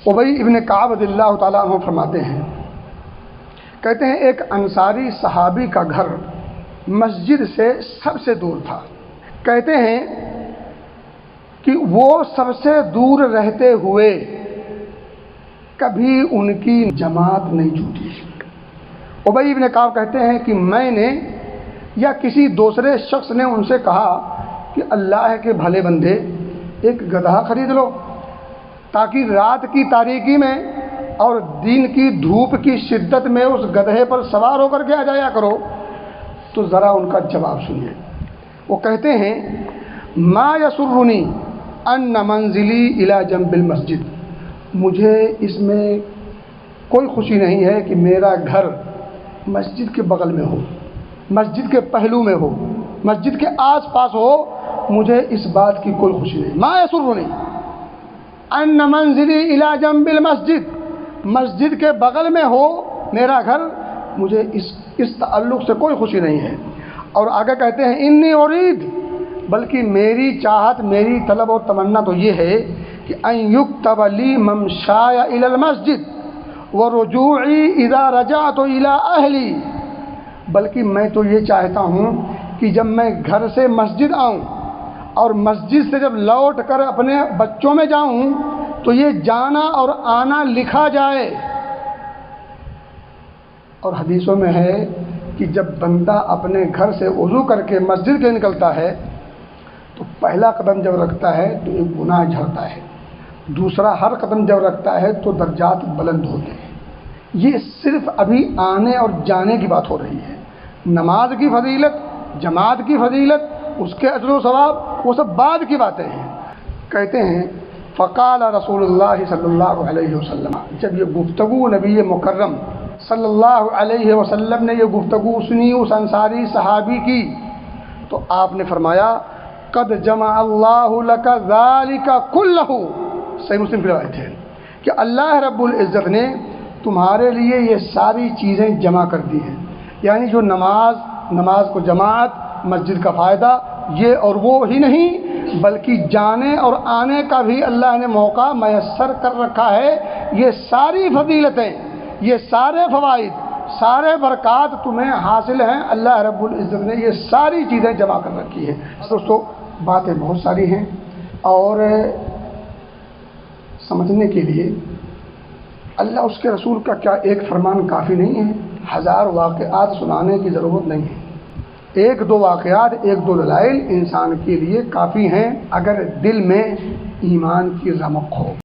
ابی ابن کعب رضی اللہ تعالیٰ عنہ فرماتے ہیں، کہتے ہیں ایک انصاری صحابی کا گھر مسجد سے سب سے دور تھا۔ کہتے ہیں کہ وہ سب سے دور رہتے ہوئے کبھی ان کی جماعت نہیں چھوٹی۔ ابی ابن کعب کہتے ہیں کہ میں نے یا کسی دوسرے شخص نے ان سے کہا کہ اللہ کے بھلے بندے ایک گدھا خرید لو تاکہ رات کی تاریکی میں اور دن کی دھوپ کی شدت میں اس گدھے پر سوار ہو کر کے آ جایا کرو۔ تو ذرا ان کا جواب سنیے۔ وہ کہتے ہیں ما یسرنی ان منزلی الی جنب المسجد، مجھے اس میں کوئی خوشی نہیں ہے کہ میرا گھر مسجد کے بغل میں ہو، مسجد کے پہلو میں ہو، مسجد کے آس پاس ہو، مجھے اس بات کی کوئی خوشی نہیں۔ ما یسرنی ان منزلی الی جنب المسجد، مسجد کے بغل میں ہو میرا گھر، مجھے اس تعلق سے کوئی خوشی نہیں ہے۔ اور آگے کہتے ہیں انی ارید، بلکہ میری چاہت، میری طلب اور تمنا تو یہ ہے کہ ان یکتب لی ممشای الی المسجد ورجوعی اذا رجعت الی اہلی، بلکہ میں تو یہ چاہتا ہوں کہ جب میں گھر سے مسجد آؤں اور مسجد سے جب لوٹ کر اپنے بچوں میں جاؤں تو یہ جانا اور آنا لکھا جائے۔ اور حدیثوں میں ہے کہ جب بندہ اپنے گھر سے وضو کر کے مسجد کے نکلتا ہے تو پہلا قدم جب رکھتا ہے تو ایک گناہ جھڑتا ہے، دوسرا ہر قدم جب رکھتا ہے تو درجات بلند ہوتے ہیں۔ یہ صرف ابھی آنے اور جانے کی بات ہو رہی ہے۔ نماز کی فضیلت، جماعت کی فضیلت، اس کے اجر و ثواب وہ سب بعد کی باتیں ہیں۔ کہتے ہیں فقال رسول اللہ صلی اللہ علیہ وسلم، جب یہ گفتگو نبی مکرم صلی اللہ علیہ وسلم نے یہ گفتگو سنی اس انصاری صحابی کی تو آپ نے فرمایا قد جمع اللہ لک ذالک کلہ، صحیح مسلم کی روایت ہے کہ اللہ رب العزت نے تمہارے لیے یہ ساری چیزیں جمع کر دی ہیں، یعنی جو نماز کو جماعت، مسجد کا فائدہ، یہ اور وہ ہی نہیں بلکہ جانے اور آنے کا بھی اللہ نے موقع میسر کر رکھا ہے۔ یہ ساری فضیلتیں، یہ سارے فوائد، سارے برکات تمہیں حاصل ہیں، اللہ رب العزت نے یہ ساری چیزیں جمع کر رکھی ہیں۔ دوستو باتیں بہت ساری ہیں اور سمجھنے کے لیے اللہ اس کے رسول کا کیا ایک فرمان کافی نہیں ہے؟ ہزار واقعات سنانے کی ضرورت نہیں ہے۔ ایک دو واقعات، ایک دو دلائل انسان کے لیے کافی ہیں اگر دل میں ایمان کی رمق ہو۔